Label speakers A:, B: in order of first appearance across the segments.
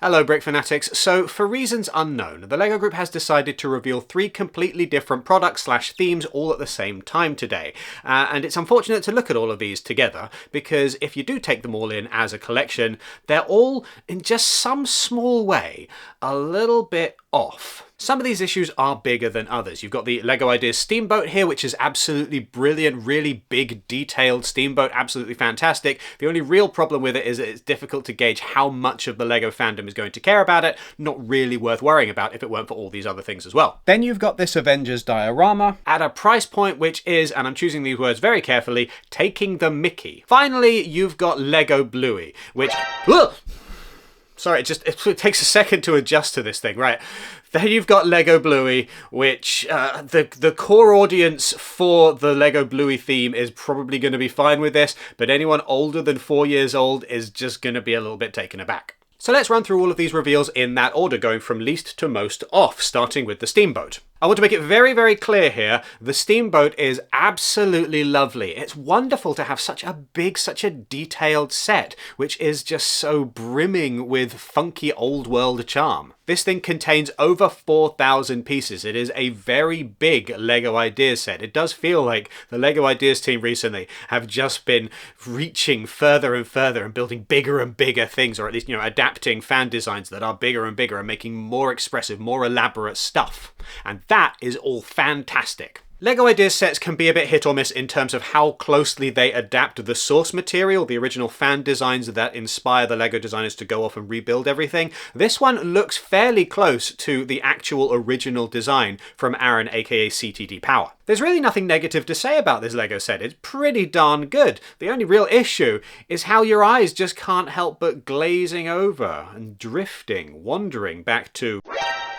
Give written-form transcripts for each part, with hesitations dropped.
A: Hello Brick Fanatics. So for reasons unknown, the LEGO Group has decided to reveal 3 completely different products / themes all at the same time today. And it's unfortunate to look at all of these together, because if you do take them all in as a collection, they're all, in just some small way, a little bit off. Some of these issues are bigger than others. You've got the LEGO Ideas Steamboat here, which is absolutely brilliant, really big, detailed steamboat, absolutely fantastic. The only real problem with it is that it's difficult to gauge how much of the LEGO fandom is going to care about it. Not really worth worrying about if it weren't for all these other things as well. Then you've got this Avengers diorama at a price point which is, and I'm choosing these words very carefully, taking the mickey. Finally, you've got LEGO Bluey, which... Sorry, it takes a second to adjust to this thing, right? Then you've got LEGO Bluey, which the core audience for the LEGO Bluey theme is probably going to be fine with this, but anyone older than 4 years old is just going to be a little bit taken aback. So let's run through all of these reveals in that order, going from least to most off, starting with the Steamboat. I want to make it very, very clear here, the Steamboat is absolutely lovely. It's wonderful to have such a big, such a detailed set, which is just so brimming with funky old world charm. This thing contains over 4,000 pieces. It is a very big LEGO Ideas set. It does feel like the LEGO Ideas team recently have just been reaching further and further and building bigger and bigger things, or at least, adapting fan designs that are bigger and bigger and making more expressive, more elaborate stuff. And that is all fantastic. LEGO Ideas sets can be a bit hit or miss in terms of how closely they adapt the source material, the original fan designs that inspire the LEGO designers to go off and rebuild everything. This one looks fairly close to the actual original design from Aaron, aka CTD Power. There's really nothing negative to say about this LEGO set. It's pretty darn good. The only real issue is how your eyes just can't help but glazing over and drifting, wandering back to...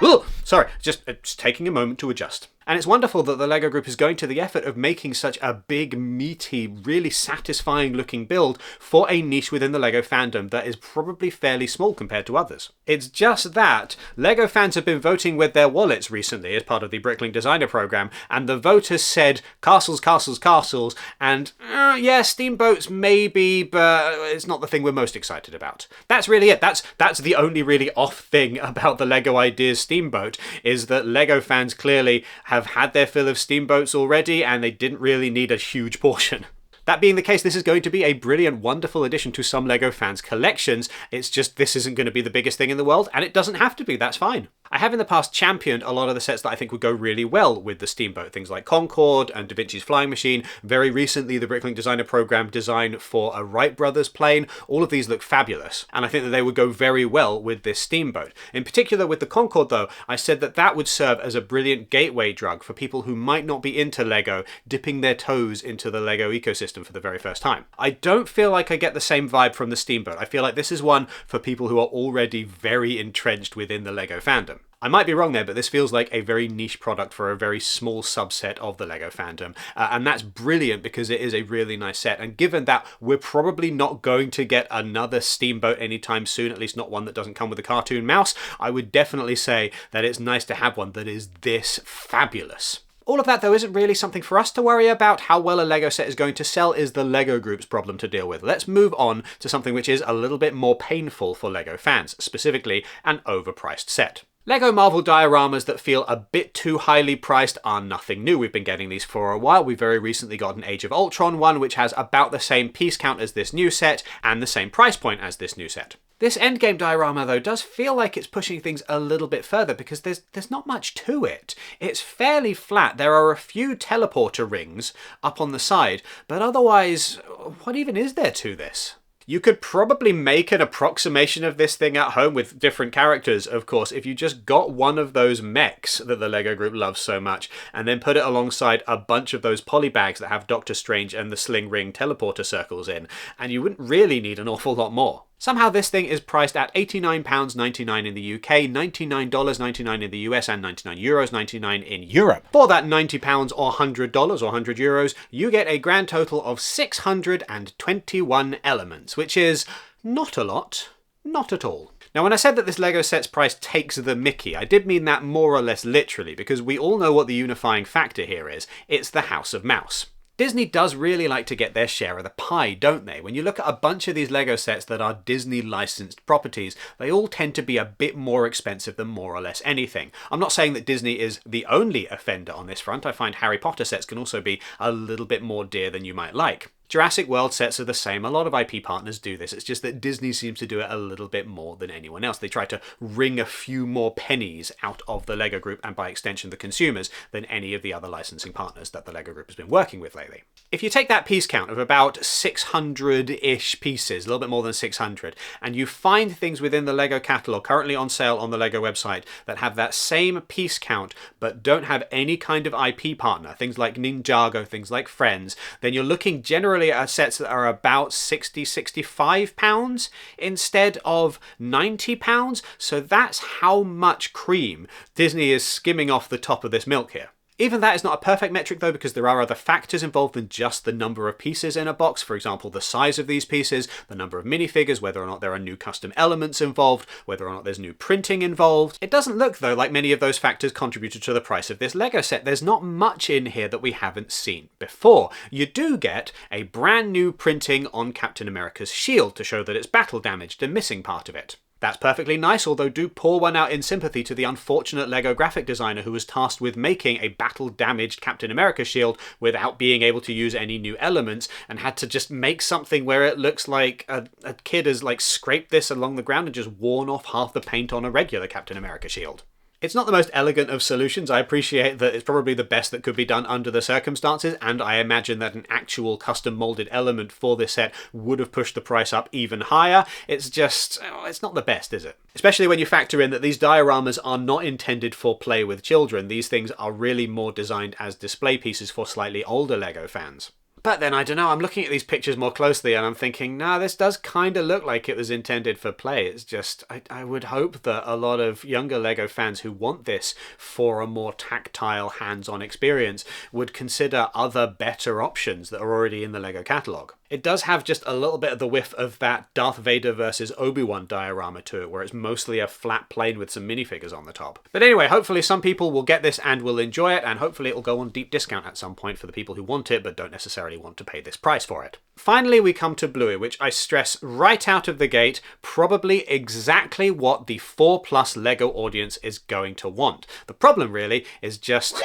A: Ooh, sorry, just taking a moment to adjust. And it's wonderful that the LEGO Group is going to the effort of making such a big, meaty, really satisfying looking build for a niche within the LEGO fandom that is probably fairly small compared to others. It's just that LEGO fans have been voting with their wallets recently as part of the Bricklink Designer Program, and the voters said castles, castles, castles, and yeah, steamboats maybe, but it's not the thing we're most excited about. That's really it. That's the only really off thing about the LEGO Ideas Steamboat, is that LEGO fans clearly have had their fill of steamboats already and they didn't really need a huge portion. That being the case, this is going to be a brilliant, wonderful addition to some LEGO fans' collections. It's just this isn't going to be the biggest thing in the world, and it doesn't have to be, that's fine. I have in the past championed a lot of the sets that I think would go really well with the Steamboat, things like Concorde and Da Vinci's Flying Machine. Very recently, the Bricklink Designer Program designed for a Wright Brothers plane. All of these look fabulous, and I think that they would go very well with this Steamboat. In particular with the Concorde though, I said that that would serve as a brilliant gateway drug for people who might not be into LEGO, dipping their toes into the LEGO ecosystem for the very first time. I don't feel like I get the same vibe from the Steamboat. I feel like this is one for people who are already very entrenched within the LEGO fandom. I might be wrong there, but this feels like a very niche product for a very small subset of the LEGO fandom. And that's brilliant because it is a really nice set. And given that we're probably not going to get another Steamboat anytime soon, at least not one that doesn't come with a cartoon mouse, I would definitely say that it's nice to have one that is this fabulous. All of that, though, isn't really something for us to worry about. How well a LEGO set is going to sell is the LEGO Group's problem to deal with. Let's move on to something which is a little bit more painful for LEGO fans, specifically an overpriced set. LEGO Marvel dioramas that feel a bit too highly priced are nothing new. We've been getting these for a while. We very recently got an Age of Ultron one, which has about the same piece count as this new set and the same price point as this new set. This Endgame diorama, though, does feel like it's pushing things a little bit further because there's not much to it. It's fairly flat. There are a few teleporter rings up on the side, but otherwise, what even is there to this? You could probably make an approximation of this thing at home with different characters, of course, if you just got one of those mechs that the LEGO Group loves so much, and then put it alongside a bunch of those polybags that have Doctor Strange and the Sling Ring teleporter circles in, and you wouldn't really need an awful lot more. Somehow this thing is priced at £89.99 in the UK, $99.99 in the US, and €99.99 in Europe. For that £90 or $100 or €100, you get a grand total of 621 elements, which is not a lot, not at all. Now, when I said that this LEGO set's price takes the mickey, I did mean that more or less literally, because we all know what the unifying factor here is. It's the House of Mouse. Disney does really like to get their share of the pie, don't they? When you look at a bunch of these Lego sets that are Disney licensed properties, they all tend to be a bit more expensive than more or less anything. I'm not saying that Disney is the only offender on this front. I find Harry Potter sets can also be a little bit more dear than you might like. Jurassic World sets are the same. A lot of IP partners do this. It's just that Disney seems to do it a little bit more than anyone else. They try to wring a few more pennies out of the Lego Group and by extension the consumers than any of the other licensing partners that the Lego Group has been working with lately. If you take that piece count of about 600-ish pieces, a little bit more than 600, and you find things within the Lego catalog currently on sale on the Lego website that have that same piece count but don't have any kind of IP partner, things like Ninjago, things like Friends, then you're looking generally at sets that are about £60-65 instead of £90. So that's how much cream Disney is skimming off the top of this milk here. Even that is not a perfect metric though, because there are other factors involved than just the number of pieces in a box. For example, the size of these pieces, the number of minifigures, whether or not there are new custom elements involved, whether or not there's new printing involved. It doesn't look though like many of those factors contributed to the price of this Lego set. There's not much in here that we haven't seen before. You do get a brand new printing on Captain America's shield to show that it's battle damaged and missing part of it. That's perfectly nice, although do pour one out in sympathy to the unfortunate Lego graphic designer who was tasked with making a battle-damaged Captain America shield without being able to use any new elements and had to just make something where it looks like a kid has like scraped this along the ground and just worn off half the paint on a regular Captain America shield. It's not the most elegant of solutions. I appreciate that it's probably the best that could be done under the circumstances, and I imagine that an actual custom molded element for this set would have pushed the price up even higher. It's just, it's not the best, is it? Especially when you factor in that these dioramas are not intended for play with children. These things are really more designed as display pieces for slightly older Lego fans. But then, I don't know, I'm looking at these pictures more closely and I'm thinking, nah, this does kind of look like it was intended for play. It's just, I would hope that a lot of younger Lego fans who want this for a more tactile, hands-on experience would consider other better options that are already in the Lego catalogue. It does have just a little bit of the whiff of that Darth Vader versus Obi-Wan diorama to it, where it's mostly a flat plane with some minifigures on the top. But anyway, hopefully some people will get this and will enjoy it, and hopefully it'll go on deep discount at some point for the people who want it but don't necessarily want to pay this price for it. Finally, we come to Bluey, which I stress right out of the gate, probably exactly what the 4+ Lego audience is going to want. The problem really is just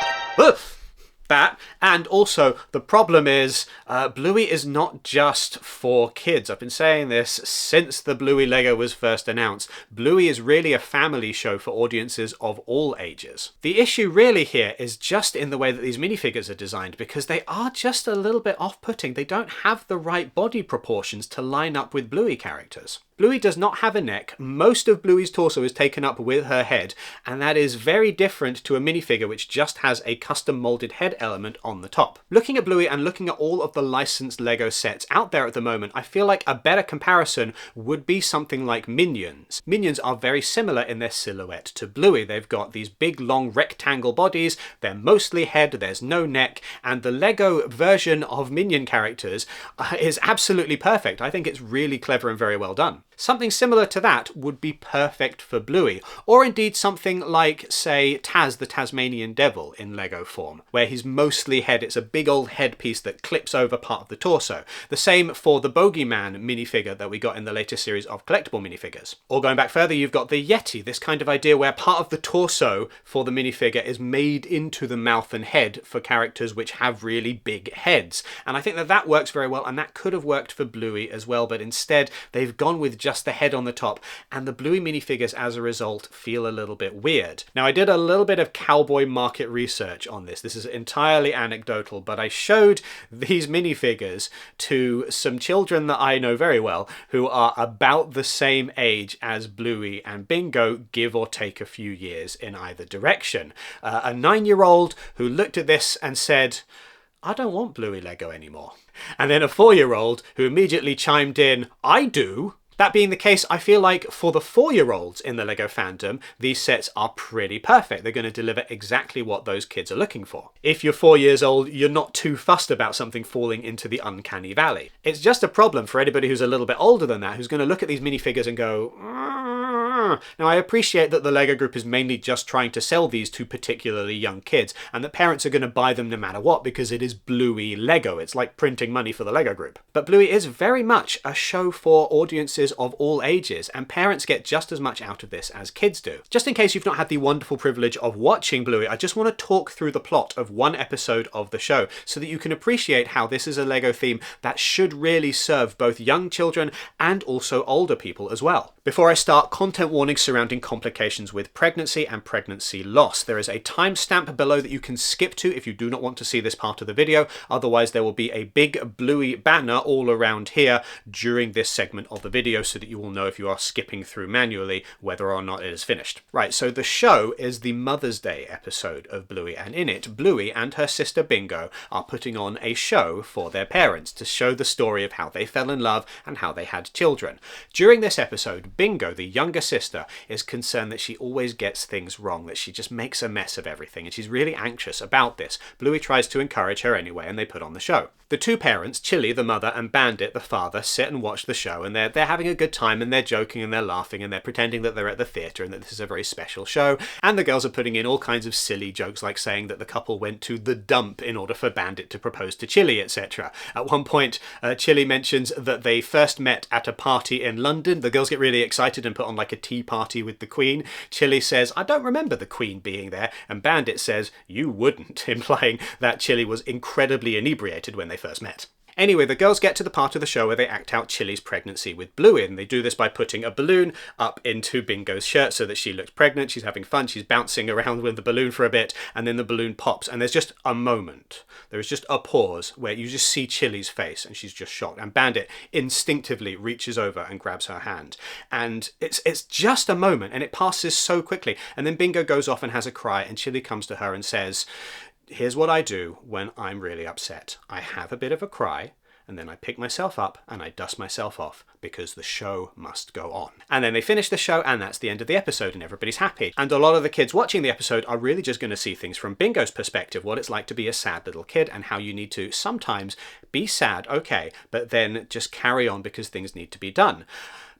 A: that, and also the problem is Bluey is not just for kids. I've been saying this since the Bluey Lego was first announced. Bluey is really a family show for audiences of all ages. The issue really here is just in the way that these minifigures are designed, because they are just a little bit off-putting. They don't have the right body proportions to line up with Bluey characters. Bluey does not have a neck. Most of Bluey's torso is taken up with her head, and that is very different to a minifigure which just has a custom molded head element on the top. Looking at Bluey and looking at all of the licensed Lego sets out there at the moment, I feel like a better comparison would be something like Minions. Minions are very similar in their silhouette to Bluey. They've got these big long rectangle bodies, they're mostly head, there's no neck, and the Lego version of Minion characters is absolutely perfect. I think it's really clever and very well done. Something similar to that would be perfect for Bluey, or indeed something like, say, Taz the Tasmanian Devil in Lego form, where he's mostly head. It's a big old headpiece that clips over part of the torso. The same for the Bogeyman minifigure that we got in the latest series of collectible minifigures. Or going back further, you've got the Yeti, this kind of idea where part of the torso for the minifigure is made into the mouth and head for characters which have really big heads. And I think that that works very well, and that could have worked for Bluey as well, but instead they've gone with just the head on the top, and the Bluey minifigures as a result feel a little bit weird. Now, I did a little bit of cowboy market research on this. This is entirely anecdotal, but I showed these minifigures to some children that I know very well who are about the same age as Bluey and Bingo, give or take a few years in either direction. A 9-year-old who looked at this and said, I don't want Bluey Lego anymore. And then a 4-year-old who immediately chimed in, I do. That being the case, I feel like for the 4-year-olds in the Lego fandom, these sets are pretty perfect. They're going to deliver exactly what those kids are looking for. If you're 4 years old, you're not too fussed about something falling into the uncanny valley. It's just a problem for anybody who's a little bit older than that, who's going to look at these minifigures and go, Now, I appreciate that the LEGO Group is mainly just trying to sell these to particularly young kids, and that parents are going to buy them no matter what because it is Bluey Lego. It's like printing money for the LEGO Group. But Bluey is very much a show for audiences of all ages, and parents get just as much out of this as kids do. Just in case you've not had the wonderful privilege of watching Bluey, I just want to talk through the plot of one episode of the show so that you can appreciate how this is a LEGO theme that should really serve both young children and also older people as well. Before I start, content warnings surrounding complications with pregnancy and pregnancy loss. There is a timestamp below that you can skip to if you do not want to see this part of the video, otherwise there will be a big Bluey banner all around here during this segment of the video so that you will know if you are skipping through manually whether or not it is finished. Right, so the show is the Mother's Day episode of Bluey, and in it, Bluey and her sister Bingo are putting on a show for their parents to show the story of how they fell in love and how they had children. During this episode, Bingo, the younger sister, is concerned that she always gets things wrong, that she just makes a mess of everything, and she's really anxious about this. Bluey tries to encourage her anyway, and they put on the show. The two parents, Chili, the mother, and Bandit, the father, sit and watch the show, and they're having a good time, and they're joking, and they're laughing, and they're pretending that they're at the theatre, and that this is a very special show, and the girls are putting in all kinds of silly jokes, like saying that the couple went to the dump in order for Bandit to propose to Chili, etc. At one point, Chili mentions that they first met at a party in London. The girls get really excited and put on like a tea party with the Queen. Chili says, "I don't remember the Queen being there," and Bandit says, "You wouldn't," implying that Chili was incredibly inebriated when they first met. Anyway, the girls get to the part of the show where they act out Chili's pregnancy with Bluey, and they do this by putting a balloon up into Bingo's shirt so that she looks pregnant. She's having fun, she's bouncing around with the balloon for a bit, and then the balloon pops, and there's just a moment. There is just a pause where you just see Chili's face, and she's just shocked, and Bandit instinctively reaches over and grabs her hand. And it's just a moment, and it passes so quickly, and then Bingo goes off and has a cry, and Chili comes to her and says, "Here's what I do when I'm really upset. I have a bit of a cry, and then I pick myself up and I dust myself off because the show must go on." And then they finish the show, and that's the end of the episode, and everybody's happy. And a lot of the kids watching the episode are really just going to see things from Bingo's perspective, what it's like to be a sad little kid, and how you need to sometimes be sad, okay, but then just carry on because things need to be done.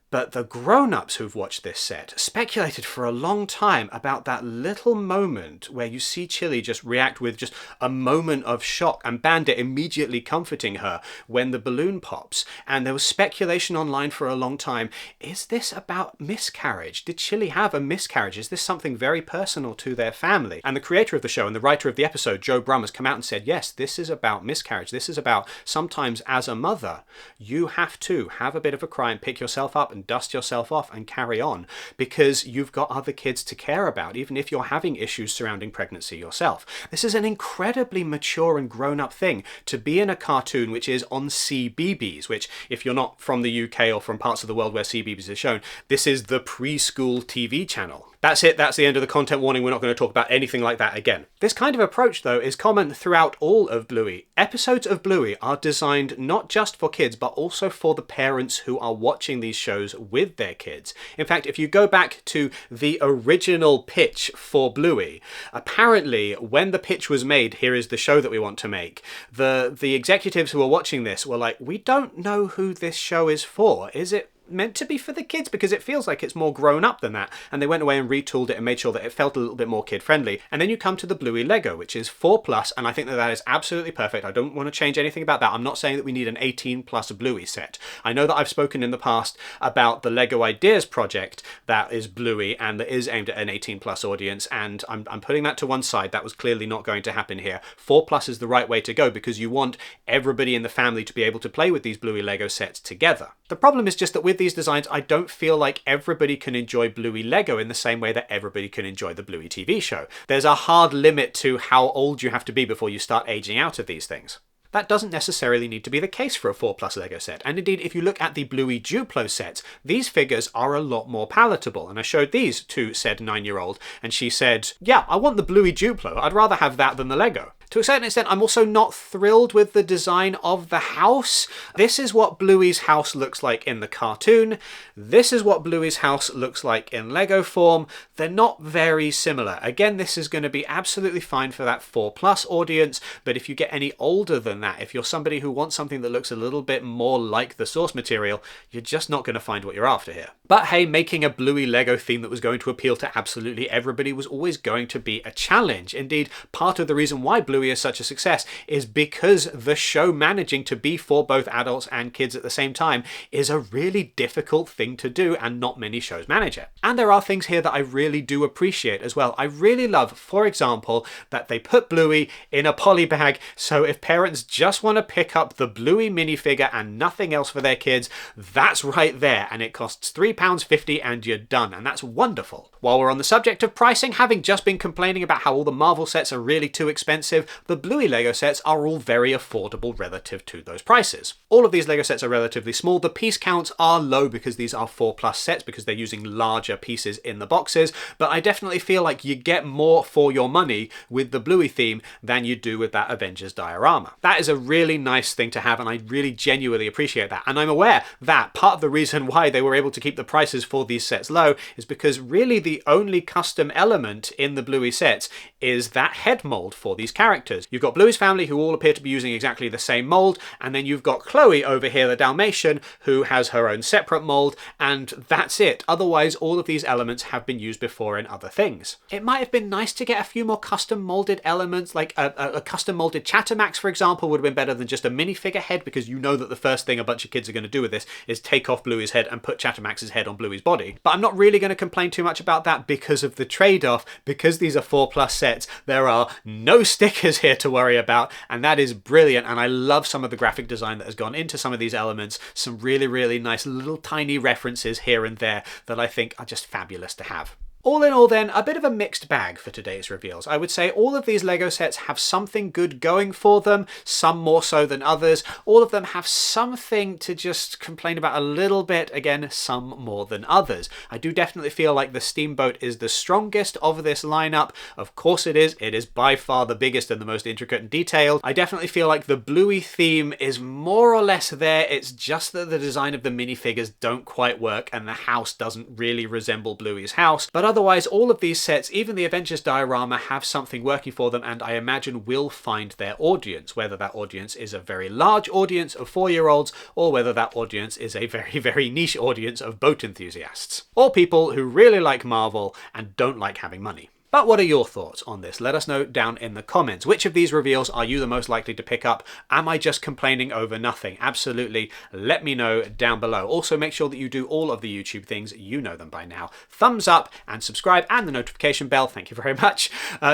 A: But the grown-ups who've watched this set speculated for a long time about that little moment where you see Chili just react with just a moment of shock, and Bandit immediately comforting her when the balloon pops. And there was speculation online for a long time. Is this about miscarriage? Did Chili have a miscarriage? Is this something very personal to their family? And the creator of the show and the writer of the episode, Joe Brumm, has come out and said, yes, this is about miscarriage. This is about sometimes as a mother, you have to have a bit of a cry and pick yourself up and dust yourself off and carry on because you've got other kids to care about, even if you're having issues surrounding pregnancy yourself. This is an incredibly mature and grown-up thing to be in a cartoon which is on CBeebies, which, if you're not from the UK or from parts of the world where CBeebies is shown, this is the preschool TV channel. That's it, that's the end of the content warning. We're not going to talk about anything like that again. This kind of approach, though, is common throughout all of Bluey. Episodes of Bluey are designed not just for kids, but also for the parents who are watching these shows with their kids. In fact, if you go back to the original pitch for Bluey, apparently when the pitch was made, here is the show that we want to make, the executives who were watching this were like, we don't know who this show is for. Is it meant to be for the kids? Because it feels like it's more grown up than that. And they went away and retooled it and made sure that it felt a little bit more kid friendly. And then you come to the Bluey Lego, which is 4+, and I think that that is absolutely perfect. I don't want to change anything about that. I'm not saying that we need an 18+ Bluey set. I know that I've spoken in the past about the Lego Ideas project that is Bluey and that is aimed at an 18+ audience, and I'm putting that to one side. That was clearly not going to happen here. 4+ is the right way to go because you want everybody in the family to be able to play with these Bluey Lego sets together. The problem is just that with these designs, I don't feel like everybody can enjoy Bluey Lego in the same way that everybody can enjoy the Bluey TV show. There's a hard limit to how old you have to be before you start aging out of these things. That doesn't necessarily need to be the case for a 4+ Lego set, and indeed if you look at the Bluey Duplo sets, these figures are a lot more palatable, and I showed these to said 9-year-old and she said, yeah, I want the Bluey Duplo, I'd rather have that than the Lego. To a certain extent, I'm also not thrilled with the design of the house. This is what Bluey's house looks like in the cartoon. This is what Bluey's house looks like in Lego form. They're not very similar. Again, this is going to be absolutely fine for that 4+ audience, but if you get any older than that, if you're somebody who wants something that looks a little bit more like the source material, you're just not going to find what you're after here. But hey, making a Bluey Lego theme that was going to appeal to absolutely everybody was always going to be a challenge. Indeed, part of the reason why Bluey is such a success is because the show managing to be for both adults and kids at the same time is a really difficult thing to do, and not many shows manage it. And there are things here that I really do appreciate as well. I really love, for example, that they put Bluey in a poly bag, so if parents just want to pick up the Bluey minifigure and nothing else for their kids, that's right there, and it costs £3.50 and you're done, and that's wonderful. While we're on the subject of pricing, having just been complaining about how all the Marvel sets are really too expensive, the Bluey Lego sets are all very affordable relative to those prices. All of these Lego sets are relatively small. The piece counts are low because these are 4+ sets, because they're using larger pieces in the boxes, but I definitely feel like you get more for your money with the Bluey theme than you do with that Avengers diorama. That is a really nice thing to have, and I really genuinely appreciate that. And I'm aware that part of the reason why they were able to keep the prices for these sets low is because really the only custom element in the Bluey sets is that head mold for these characters. You've got Bluey's family, who all appear to be using exactly the same mold, and then you've got Chloe over here, the Dalmatian, who has her own separate mold, and that's it. Otherwise, all of these elements have been used before in other things. It might have been nice to get a few more custom molded elements, like a custom molded Chattermax, for example, would have been better than just a minifigure head, because you know that the first thing a bunch of kids are going to do with this is take off Bluey's head and put Chattermax's head on Bluey's body. But I'm not really going to complain too much about that because of the trade-off. Because these are 4+ sets, there are no stickers here to worry about, and that is brilliant. And I love some of the graphic design that has gone into some of these elements. Some really, really nice little tiny references here and there that I think are just fabulous to have. All in all then, a bit of a mixed bag for today's reveals. I would say all of these Lego sets have something good going for them, some more so than others. All of them have something to just complain about a little bit, again, some more than others. I do definitely feel like the Steamboat is the strongest of this lineup. Of course it is. It is by far the biggest and the most intricate and detailed. I definitely feel like the Bluey theme is more or less there. It's just that the design of the minifigures don't quite work and the house doesn't really resemble Bluey's house. But otherwise, all of these sets, even the Avengers diorama, have something working for them, and I imagine will find their audience, whether that audience is a very large audience of 4-year-olds or whether that audience is a very, very niche audience of boat enthusiasts, or people who really like Marvel and don't like having money. But what are your thoughts on this? Let us know down in the comments. Which of these reveals are you the most likely to pick up? Am I just complaining over nothing? Absolutely, let me know down below. Also, make sure that you do all of the YouTube things. You know them by now. Thumbs up and subscribe and the notification bell. Thank you very much.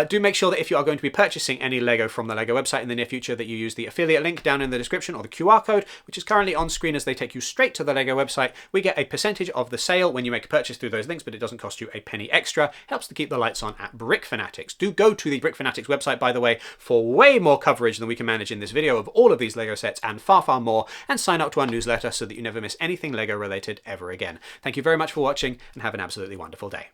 A: Do make sure that if you are going to be purchasing any Lego from the Lego website in the near future, that you use the affiliate link down in the description, or the QR code, which is currently on screen as they take you straight to the Lego website. We get a percentage of the sale when you make a purchase through those links, but it doesn't cost you a penny extra. Helps to keep the lights on at Brick Fanatics. Do go to the Brick Fanatics website, by the way, for way more coverage than we can manage in this video of all of these Lego sets and far, far more, and sign up to our newsletter so that you never miss anything Lego related ever again. Thank you very much for watching and have an absolutely wonderful day.